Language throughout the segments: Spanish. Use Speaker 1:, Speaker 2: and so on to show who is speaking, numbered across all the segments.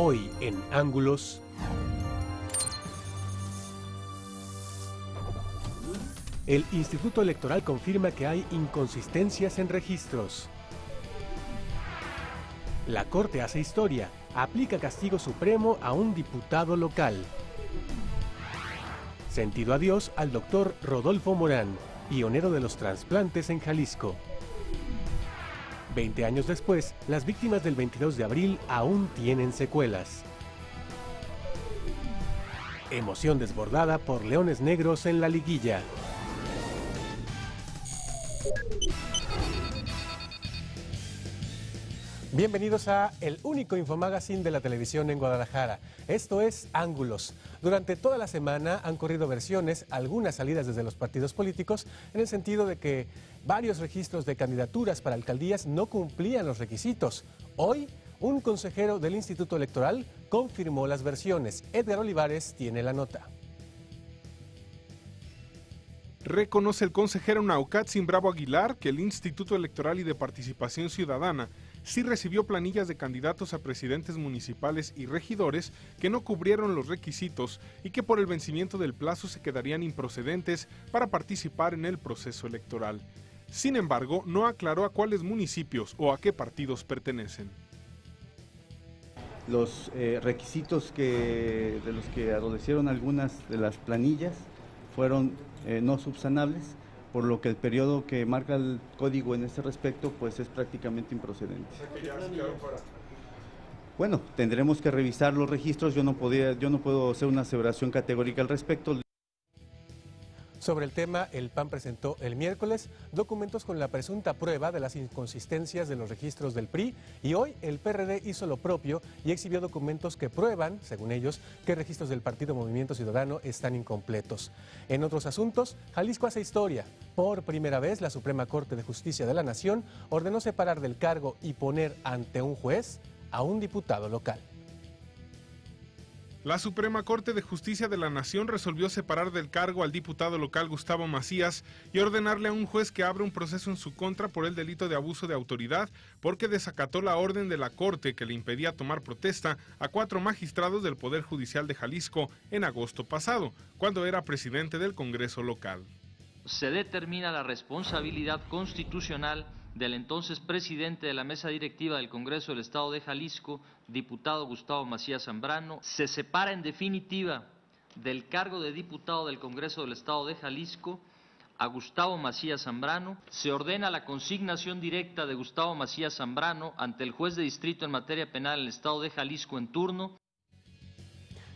Speaker 1: Hoy en Ángulos. El Instituto Electoral confirma que hay inconsistencias en registros. La Corte hace historia, aplica castigo supremo a un diputado local. Sentido adiós al doctor Rodolfo Morán, pionero de los trasplantes en Jalisco. 20 años después, las víctimas del 22 de abril aún tienen secuelas. Emoción desbordada por Leones Negros en la liguilla. Bienvenidos a el único infomagazine de la televisión en Guadalajara. Esto es Ángulos. Durante toda la semana han corrido versiones, algunas salidas desde los partidos políticos, en el sentido de que varios registros de candidaturas para alcaldías no cumplían los requisitos. Hoy, un consejero del Instituto Electoral confirmó las versiones. Edgar Olivares tiene la nota.
Speaker 2: Reconoce el consejero Naucatzin Bravo Aguilar que el Instituto Electoral y de Participación Ciudadana sí recibió planillas de candidatos a presidentes municipales y regidores que no cubrieron los requisitos y que por el vencimiento del plazo se quedarían improcedentes para participar en el proceso electoral. Sin embargo, no aclaró a cuáles municipios o a qué partidos pertenecen.
Speaker 3: Los requisitos de los que adolecieron algunas de las planillas fueron no subsanables, por lo que el periodo que marca el código en este respecto pues es prácticamente improcedente. Bueno, tendremos que revisar los registros, yo no puedo hacer una aseveración categórica al respecto.
Speaker 1: Sobre el tema, el PAN presentó el miércoles documentos con la presunta prueba de las inconsistencias de los registros del PRI y hoy el PRD hizo lo propio y exhibió documentos que prueban, según ellos, que registros del Partido Movimiento Ciudadano están incompletos. En otros asuntos, Jalisco hace historia. Por primera vez, la Suprema Corte de Justicia de la Nación ordenó separar del cargo y poner ante un juez a un diputado local.
Speaker 2: La Suprema Corte de Justicia de la Nación resolvió separar del cargo al diputado local Gustavo Macías y ordenarle a un juez que abra un proceso en su contra por el delito de abuso de autoridad porque desacató la orden de la Corte que le impedía tomar protesta a 4 magistrados del Poder Judicial de Jalisco en agosto pasado, cuando era presidente del Congreso local.
Speaker 4: Se determina la responsabilidad constitucional del entonces presidente de la mesa directiva del Congreso del Estado de Jalisco, diputado Gustavo Macías Zambrano. Se separa en definitiva del cargo de diputado del Congreso del Estado de Jalisco a Gustavo Macías Zambrano. Se ordena la consignación directa de Gustavo Macías Zambrano ante el juez de distrito en materia penal en el Estado de Jalisco en turno.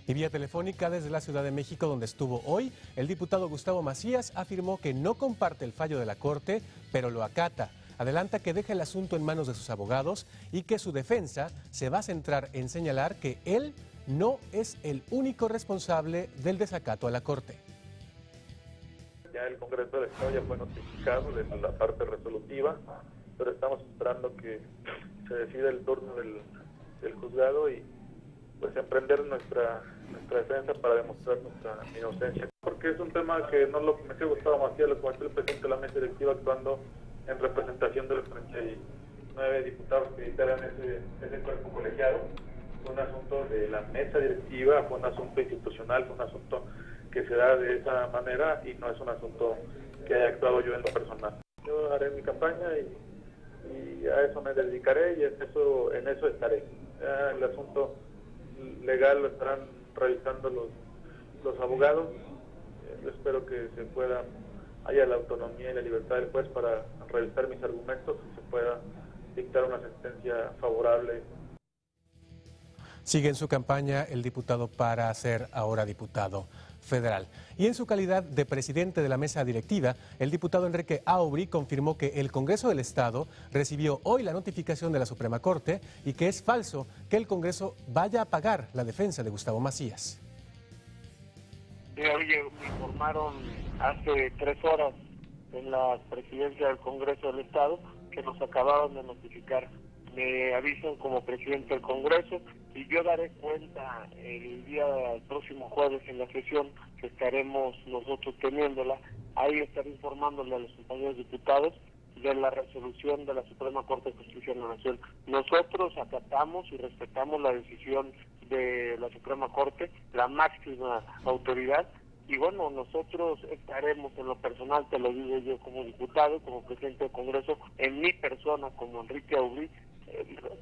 Speaker 1: Y vía telefónica desde la Ciudad de México, donde estuvo hoy, el diputado Gustavo Macías afirmó que no comparte el fallo de la Corte, pero lo acata. Adelanta que deja el asunto en manos de sus abogados y que su defensa se va a centrar en señalar que él no es el único responsable del desacato a la Corte.
Speaker 5: Ya el Congreso del Estado ya fue notificado de la parte resolutiva, pero estamos esperando que se decida el turno del juzgado y pues emprender nuestra defensa para demostrar nuestra inocencia. Porque es un tema que no lo cometió Gustavo Macías, lo cometió el presidente de la mesa directiva actuando en representación de los 39 diputados que integran ese cuerpo colegiado. Fue un asunto de la mesa directiva, fue un asunto institucional, fue un asunto que se da de esa manera y no es un asunto que haya actuado yo en lo personal. Yo haré mi campaña y a eso me dedicaré y en eso estaré. Ya el asunto legal lo estarán revisando los abogados. Yo espero que haya la autonomía y la libertad del juez para revisar mis argumentos y se pueda dictar una sentencia favorable.
Speaker 1: Sigue en su campaña el diputado para ser ahora diputado federal. Y en su calidad de presidente de la mesa directiva, el diputado Enrique Aubry confirmó que el Congreso del Estado recibió hoy la notificación de la Suprema Corte y que es falso que el Congreso vaya a pagar la defensa de Gustavo Macías.
Speaker 6: Oye, me informaron hace 3 horas en la presidencia del Congreso del Estado que nos acabaron de notificar. Me avisan como presidente del Congreso y yo daré cuenta el próximo jueves en la sesión que estaremos nosotros teniéndola. Ahí estaré informándole a los compañeros diputados de la resolución de la Suprema Corte de Justicia de la Nación. Nosotros acatamos y respetamos la decisión de la Suprema Corte, la máxima autoridad, y bueno, nosotros estaremos en lo personal, te lo digo yo como diputado, como presidente del Congreso, en mi persona como Enrique Aubry,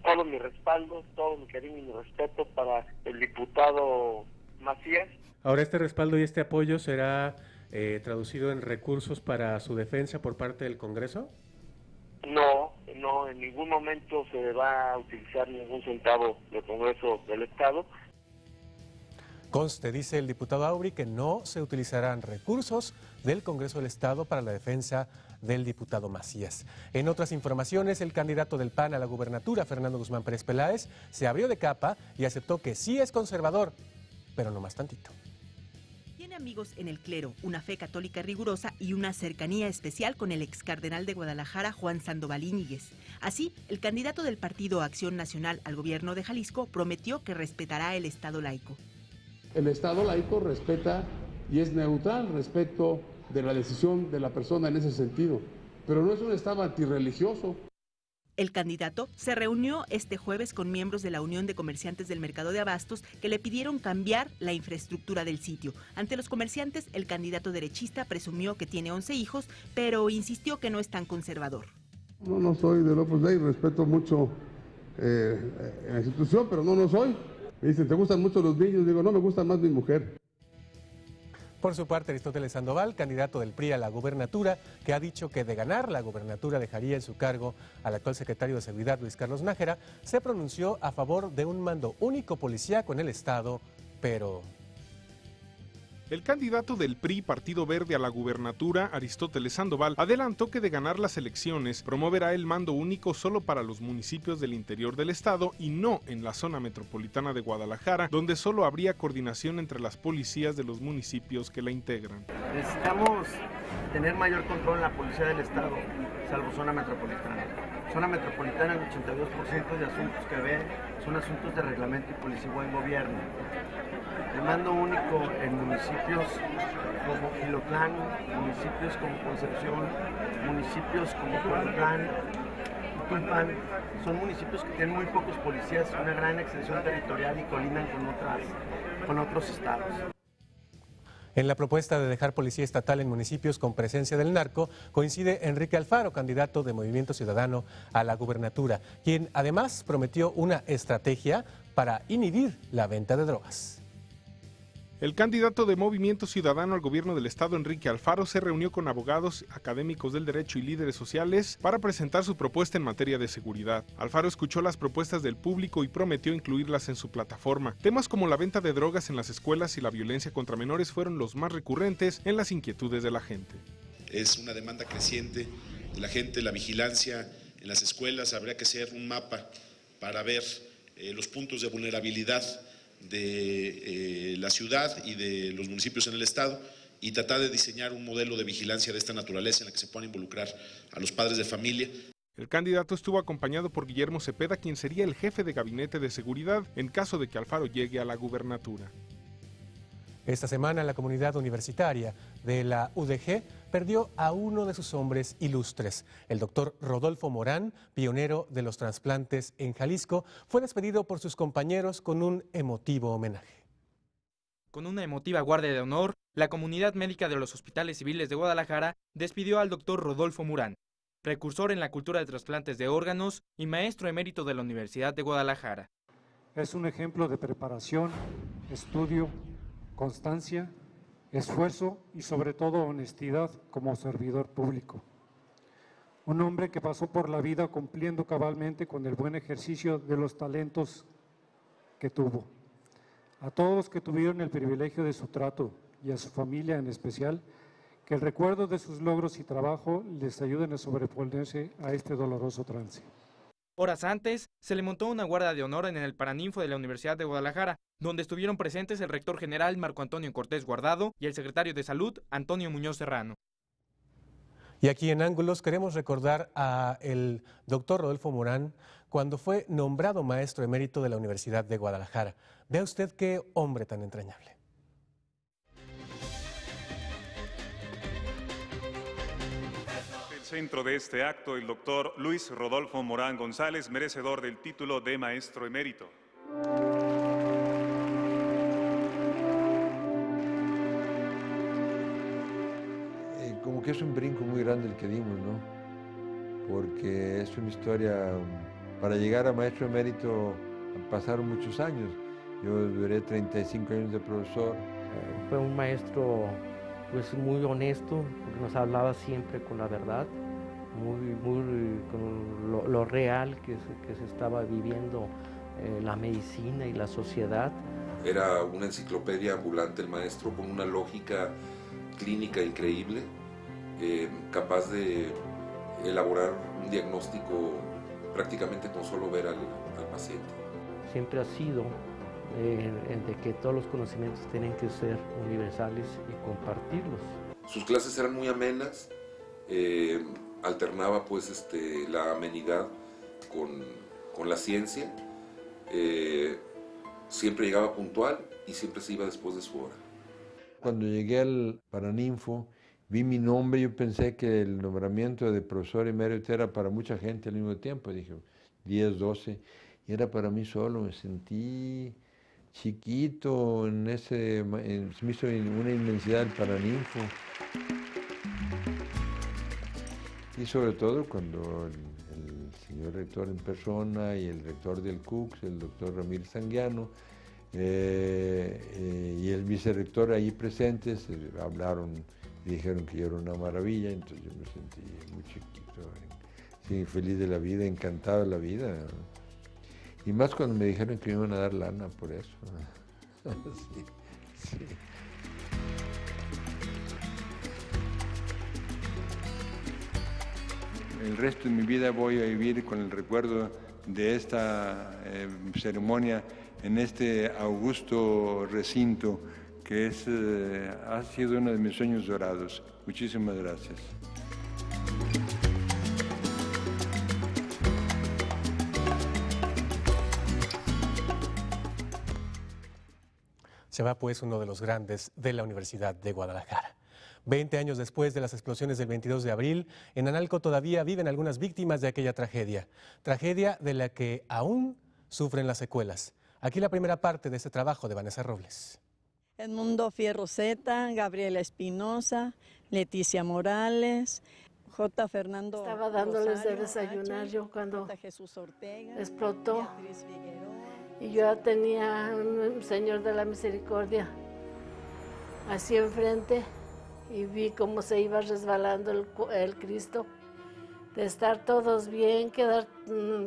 Speaker 6: todo mi respaldo, todo mi cariño y mi respeto para el diputado Macías.
Speaker 1: Ahora, este respaldo y este apoyo será traducido en recursos para su defensa por parte del Congreso.
Speaker 6: No, en ningún momento se va a utilizar ningún centavo del Congreso del Estado.
Speaker 1: Conste, dice el diputado Aubry, que no se utilizarán recursos del Congreso del Estado para la defensa del diputado Macías. En otras informaciones, el candidato del PAN a la gubernatura, Fernando Guzmán Pérez Peláez, se abrió de capa y aceptó que sí es conservador, pero no más tantito.
Speaker 7: Tiene amigos en el clero, una fe católica rigurosa y una cercanía especial con el ex cardenal de Guadalajara, Juan Sandoval Íñiguez. Así, el candidato del Partido Acción Nacional al gobierno de Jalisco prometió que respetará el Estado laico.
Speaker 8: El Estado laico respeta y es neutral respecto de la decisión de la persona en ese sentido, pero no es un Estado antirreligioso.
Speaker 7: El candidato se reunió este jueves con miembros de la Unión de Comerciantes del Mercado de Abastos que le pidieron cambiar la infraestructura del sitio. Ante los comerciantes, el candidato derechista presumió que tiene 11 hijos, pero insistió que no es tan conservador.
Speaker 8: No soy del Opus Dei, respeto mucho la institución, pero no soy. Me dicen, ¿te gustan mucho los niños? Digo, no, me gusta más mi mujer.
Speaker 1: Por su parte, Aristóteles Sandoval, candidato del PRI a la gubernatura, que ha dicho que de ganar la gubernatura dejaría en su cargo al actual secretario de Seguridad, Luis Carlos Nájera, se pronunció a favor de un mando único policíaco en el Estado, pero...
Speaker 2: El candidato del PRI, Partido Verde, a la gubernatura, Aristóteles Sandoval, adelantó que de ganar las elecciones promoverá el mando único solo para los municipios del interior del estado y no en la zona metropolitana de Guadalajara, donde solo habría coordinación entre las policías de los municipios que la integran.
Speaker 9: Necesitamos tener mayor control en la policía del estado, salvo zona metropolitana. Zona metropolitana, el 82% de asuntos que ve son asuntos de reglamento y policía y buen gobierno. El mando único en municipios como Gilotlán, municipios como Concepción, municipios como Cuautitlán, Tulpan, son municipios que tienen muy pocos policías, una gran extensión territorial y colindan con otros estados.
Speaker 1: En la propuesta de dejar policía estatal en municipios con presencia del narco, coincide Enrique Alfaro, candidato de Movimiento Ciudadano a la gubernatura, quien además prometió una estrategia para inhibir la venta de drogas.
Speaker 2: El candidato de Movimiento Ciudadano al gobierno del estado, Enrique Alfaro, se reunió con abogados, académicos del derecho y líderes sociales para presentar su propuesta en materia de seguridad. Alfaro escuchó las propuestas del público y prometió incluirlas en su plataforma. Temas como la venta de drogas en las escuelas y la violencia contra menores fueron los más recurrentes en las inquietudes de la gente.
Speaker 10: Es una demanda creciente de la gente, la vigilancia en las escuelas. Habría que hacer un mapa para ver los puntos de vulnerabilidad de la ciudad y de los municipios en el estado y tratar de diseñar un modelo de vigilancia de esta naturaleza en la que se puedan involucrar a los padres de familia.
Speaker 2: El candidato estuvo acompañado por Guillermo Cepeda, quien sería el jefe de gabinete de seguridad en caso de que Alfaro llegue a la gubernatura.
Speaker 1: Esta semana la comunidad universitaria de la UDG perdió a uno de sus hombres ilustres. El doctor Rodolfo Morán, pionero de los trasplantes en Jalisco, fue despedido por sus compañeros con un emotivo homenaje.
Speaker 11: Con una emotiva guardia de honor, la comunidad médica de los hospitales civiles de Guadalajara despidió al doctor Rodolfo Morán, precursor en la cultura de trasplantes de órganos y maestro emérito de la Universidad de Guadalajara.
Speaker 12: Es un ejemplo de preparación, estudio, constancia, esfuerzo y sobre todo honestidad como servidor público. Un hombre que pasó por la vida cumpliendo cabalmente con el buen ejercicio de los talentos que tuvo. A todos los que tuvieron el privilegio de su trato y a su familia en especial, que el recuerdo de sus logros y trabajo les ayuden a sobreponerse a este doloroso trance.
Speaker 11: Horas antes, se le montó una guardia de honor en el Paraninfo de la Universidad de Guadalajara, donde estuvieron presentes el rector general Marco Antonio Cortés Guardado y el secretario de Salud, Antonio Muñoz Serrano.
Speaker 1: Y aquí en Ángulos queremos recordar al doctor Rodolfo Morán cuando fue nombrado maestro emérito de la Universidad de Guadalajara. Vea usted qué hombre tan entrañable.
Speaker 13: centro de este acto el doctor Luis Rodolfo Morán González, merecedor del título de maestro emérito.
Speaker 14: Como que es un brinco muy grande el que dimos, ¿no? Porque es una historia, para llegar a maestro emérito pasaron muchos años. Yo duré 35 años de profesor.
Speaker 15: Fue un maestro pues muy honesto, porque nos hablaba siempre con la verdad, con lo real que se estaba viviendo la medicina y la sociedad.
Speaker 16: Era una enciclopedia ambulante el maestro, con una lógica clínica increíble, capaz de elaborar un diagnóstico prácticamente con solo ver al paciente.
Speaker 15: Siempre ha sido de que todos los conocimientos tienen que ser universales y compartirlos.
Speaker 16: Sus clases eran muy amenas, alternaba pues la amenidad con la ciencia, siempre llegaba puntual y siempre se iba después de su hora.
Speaker 14: Cuando llegué al Paraninfo, vi mi nombre, yo pensé que el nombramiento de profesor emérito era para mucha gente al mismo tiempo, dije 10, 12, y era para mí solo, me sentí chiquito, me hizo una inmensidad el Paraninfo. Y sobre todo cuando el señor rector en persona y el rector del CUCS, el doctor Ramírez Anguiano, y el vicerrector ahí presentes, hablaron y dijeron que yo era una maravilla, entonces yo me sentí muy chiquito, sí, feliz de la vida, encantado de la vida. Y más cuando me dijeron que me iban a dar lana por eso. Sí, sí. El resto de mi vida voy a vivir con el recuerdo de esta ceremonia en este augusto recinto que ha sido uno de mis sueños dorados. Muchísimas gracias.
Speaker 1: Se va pues uno de los grandes de la Universidad de Guadalajara. 20 años después de las explosiones del 22 de abril, en Analco todavía viven algunas víctimas de aquella tragedia. Tragedia de la que aún sufren las secuelas. Aquí la primera parte de este trabajo de Vanessa Robles.
Speaker 17: Edmundo Fierro Zeta, Gabriela Espinosa, Leticia Morales, J. Fernando.
Speaker 18: Estaba dándoles de desayunar yo cuando explotó. Y yo ya tenía un Señor de la Misericordia así enfrente y vi cómo se iba resbalando el Cristo. De estar todos bien,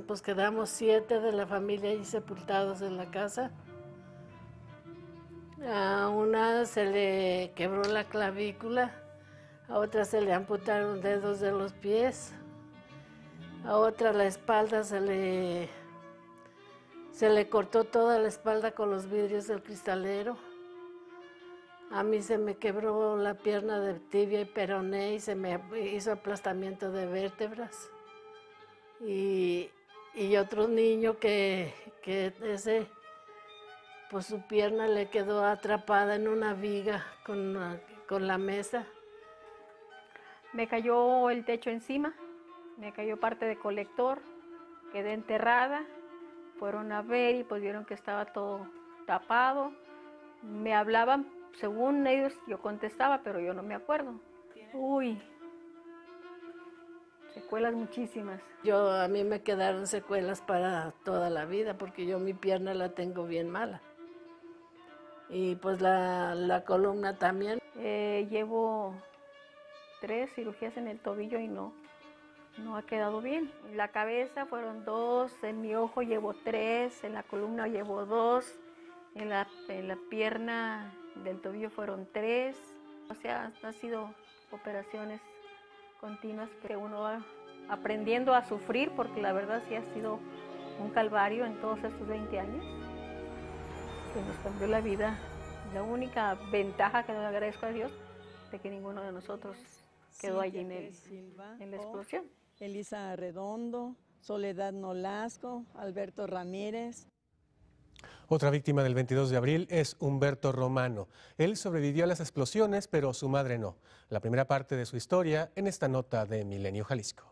Speaker 18: pues quedamos 7 de la familia ahí sepultados en la casa. A una se le quebró la clavícula, a otra se le amputaron dedos de los pies, a otra la espalda se le cortó toda la espalda con los vidrios del cristalero. A mí se me quebró la pierna de tibia y peroné y se me hizo aplastamiento de vértebras. Y otro niño que ese, pues su pierna le quedó atrapada en una viga con la mesa.
Speaker 19: Me cayó el techo encima, me cayó parte de colector, quedé enterrada. Fueron a ver y pues vieron que estaba todo tapado. Me hablaban, según ellos yo contestaba, pero yo no me acuerdo. Uy, secuelas muchísimas.
Speaker 18: A mí me quedaron secuelas para toda la vida porque yo mi pierna la tengo bien mala. Y pues la columna también.
Speaker 19: Llevo 3 cirugías en el tobillo y no ha quedado bien. En la cabeza fueron 2, en mi ojo llevo 3, en la columna llevo 2, en la pierna del tobillo fueron 3. O sea, han sido operaciones continuas que uno va aprendiendo a sufrir, porque la verdad sí ha sido un calvario en todos estos 20 años que nos cambió la vida. La única ventaja que le agradezco a Dios de que ninguno de nosotros quedó allí en la explosión.
Speaker 17: Elisa Redondo, Soledad Nolasco, Alberto Ramírez.
Speaker 1: Otra víctima del 22 de abril es Humberto Romano. Él sobrevivió a las explosiones, pero su madre no. La primera parte de su historia en esta nota de Milenio Jalisco.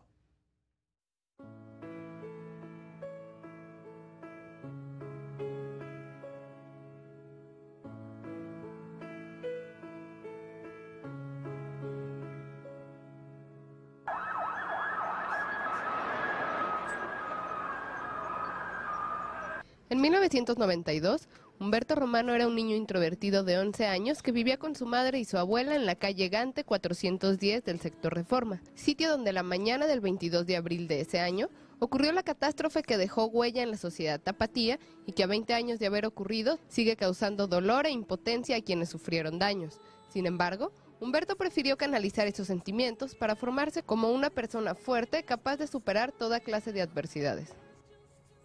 Speaker 20: En 1992, Humberto Romano era un niño introvertido de 11 años que vivía con su madre y su abuela en la calle Gante 410 del sector Reforma, sitio donde la mañana del 22 de abril de ese año ocurrió la catástrofe que dejó huella en la sociedad tapatía y que a 20 años de haber ocurrido sigue causando dolor e impotencia a quienes sufrieron daños. Sin embargo, Humberto prefirió canalizar esos sentimientos para formarse como una persona fuerte capaz de superar toda clase de adversidades.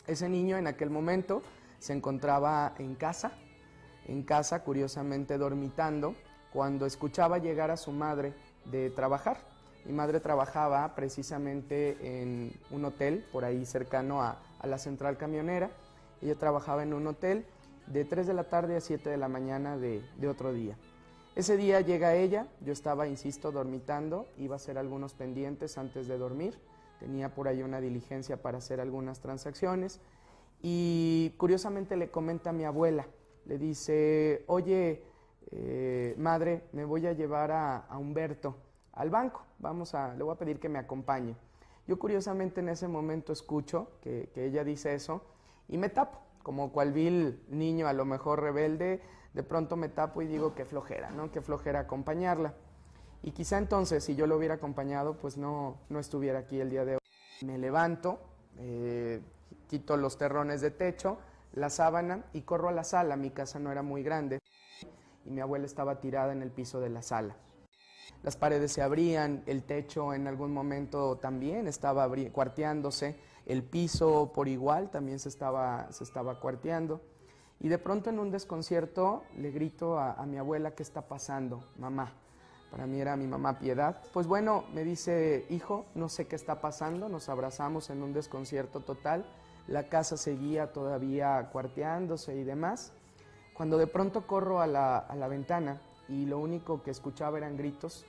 Speaker 21: Ese niño en aquel momento se encontraba en casa curiosamente dormitando, cuando escuchaba llegar a su madre de trabajar. Mi madre trabajaba precisamente en un hotel por ahí cercano a la central camionera. Ella trabajaba en un hotel de 3 de la tarde a 7 de la mañana de otro día. Ese día llega ella, yo estaba, insisto, dormitando, iba a hacer algunos pendientes antes de dormir. Tenía por ahí una diligencia para hacer algunas transacciones y curiosamente le comenta a mi abuela, le dice, oye, madre, me voy a llevar a Humberto al banco, le voy a pedir que me acompañe. Yo curiosamente en ese momento escucho que ella dice eso y me tapo, como cual vil niño a lo mejor rebelde, de pronto me tapo y digo qué flojera, ¿no? Qué flojera acompañarla. Y quizá entonces, si yo lo hubiera acompañado, pues no estuviera aquí el día de hoy. Me levanto, quito los terrones de techo, la sábana y corro a la sala. Mi casa no era muy grande y mi abuela estaba tirada en el piso de la sala. Las paredes se abrían, el techo en algún momento también estaba cuarteándose, el piso por igual también se estaba cuarteando. Y de pronto en un desconcierto le grito a mi abuela, ¿qué está pasando, mamá? Para mí era mi mamá Piedad. Pues bueno, me dice, hijo, no sé qué está pasando, nos abrazamos en un desconcierto total, la casa seguía todavía cuarteándose y demás, cuando de pronto corro a la ventana y lo único que escuchaba eran gritos,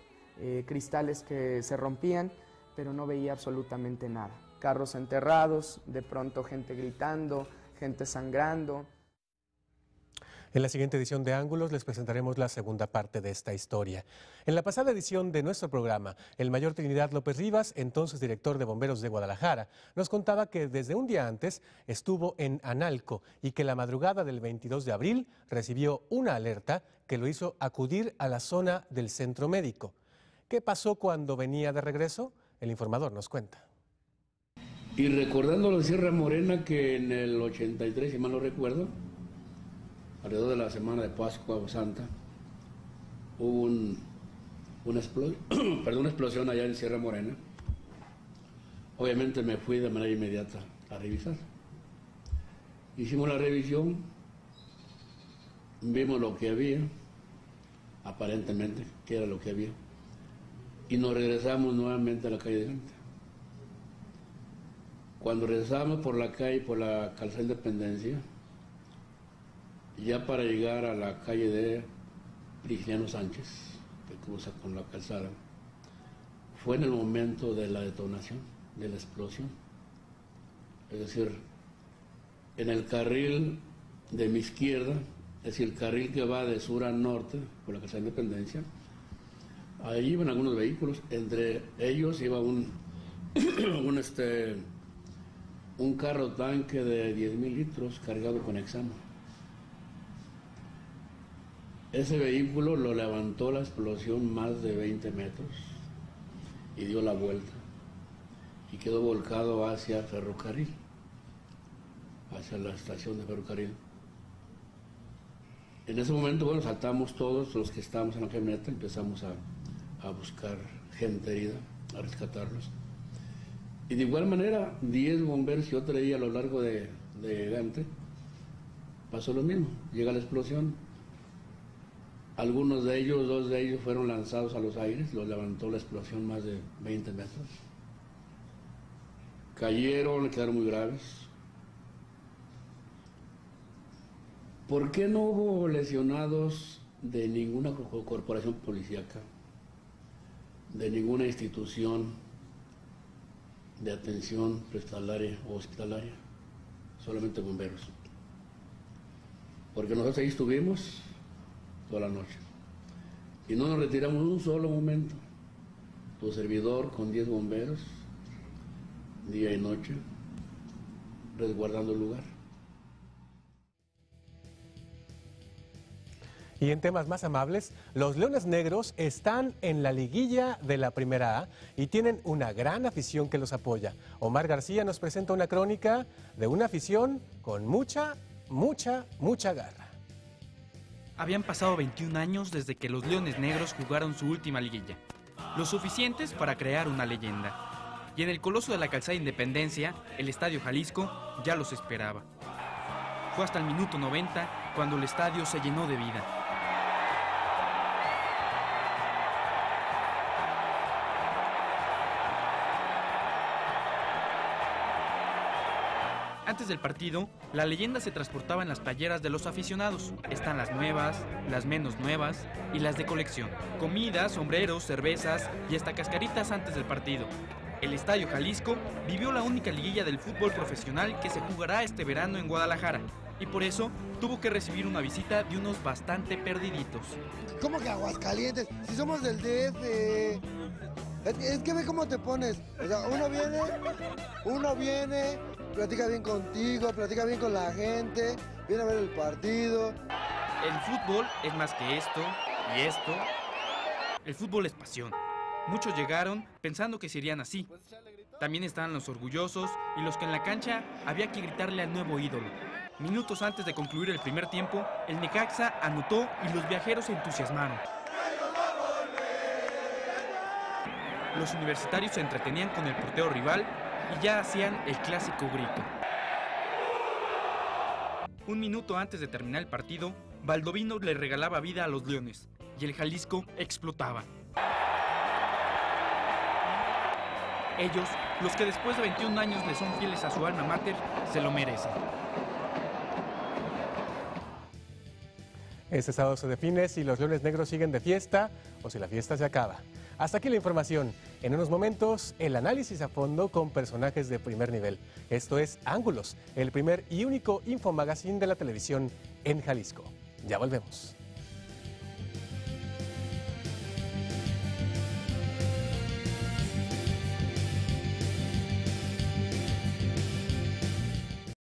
Speaker 21: cristales que se rompían, pero no veía absolutamente nada. Carros enterrados, de pronto gente gritando, gente sangrando.
Speaker 1: En la siguiente edición de Ángulos les presentaremos la segunda parte de esta historia. En la pasada edición de nuestro programa, el mayor Trinidad López Rivas, entonces director de Bomberos de Guadalajara, nos contaba que desde un día antes estuvo en Analco y que la madrugada del 22 de abril recibió una alerta que lo hizo acudir a la zona del centro médico. ¿Qué pasó cuando venía de regreso? El informador nos cuenta.
Speaker 22: Y recordando la Sierra Morena, que en el 83, si mal no recuerdo, alrededor de la semana de Pascua Santa, hubo una explosión allá en Sierra Morena. Obviamente me fui de manera inmediata a revisar. Hicimos la revisión, vimos lo que había, aparentemente, que era lo que había, y nos regresamos nuevamente a la calle de Gante. Cuando regresamos por la calle, por la calzada Independencia, ya para llegar a la calle de Prisciliano Sánchez, que cruza con la calzada, fue en el momento de la detonación, de la explosión. Es decir, en el carril de mi izquierda, es decir, el carril que va de sur a norte, por la calzada Independencia, ahí iban algunos vehículos, entre ellos iba un carro tanque de 10,000 litros cargado con hexano. Ese vehículo lo levantó la explosión más de 20 metros y dio la vuelta y quedó volcado hacia ferrocarril, hacia la estación de ferrocarril. En ese momento, bueno, saltamos todos los que estábamos en la camioneta, empezamos a buscar gente herida, a rescatarlos. Y de igual manera, 10 bomberos que yo traía a lo largo de Gante, pasó lo mismo, llega la explosión. Algunos de ellos, 2 de ellos fueron lanzados a los aires, los levantó la explosión más de 20 metros. Cayeron, quedaron muy graves. ¿Por qué no hubo lesionados de ninguna corporación policíaca, de ninguna institución de atención prestalaria o hospitalaria? Solamente bomberos. Porque nosotros ahí estuvimos toda la noche y no nos retiramos un solo momento. Tu servidor con 10 bomberos, día y noche, resguardando el lugar.
Speaker 1: Y en temas más amables, los Leones Negros están en la liguilla de la Primera A y tienen una gran afición que los apoya. Omar García nos presenta una crónica de una afición con mucha garra.
Speaker 11: Habían pasado 21 años desde que los Leones Negros jugaron su última liguilla, lo suficientes para crear una leyenda. Y en el Coloso de la Calzada Independencia, el Estadio Jalisco ya los esperaba. Fue hasta el minuto 90 cuando el estadio se llenó de vida. Antes del partido, la leyenda se transportaba en las playeras de los aficionados. Están las nuevas, las menos nuevas y las de colección. Comidas, sombreros, cervezas y hasta cascaritas antes del partido. El Estadio Jalisco vivió la única liguilla del fútbol profesional que se jugará este verano en Guadalajara. Y por eso tuvo que recibir una visita de unos bastante perdiditos.
Speaker 3: ¿Cómo que Aguascalientes? Si somos del DF. Es que ve cómo te pones. O sea, uno viene, platica bien contigo, platica bien con la gente, viene a ver el partido.
Speaker 11: El fútbol es más que esto y esto. El fútbol es pasión. Muchos llegaron pensando que serían así. También estaban los orgullosos y los que en la cancha había que gritarle al nuevo ídolo. Minutos antes de concluir el primer tiempo, el Necaxa anotó y los viajeros se entusiasmaron. Los universitarios se entretenían con el portero rival y ya hacían el clásico grito. Un minuto antes de terminar el partido, Baldovino le regalaba vida a los Leones y el Jalisco explotaba. Ellos, los que después de 21 años le son fieles a su alma mater, se lo merecen.
Speaker 1: Este sábado se define si los Leones Negros siguen de fiesta o si la fiesta se acaba. Hasta aquí la información. En unos momentos, el análisis a fondo con personajes de primer nivel. Esto es Ángulos, el primer y único infomagazine de la televisión en Jalisco. Ya volvemos.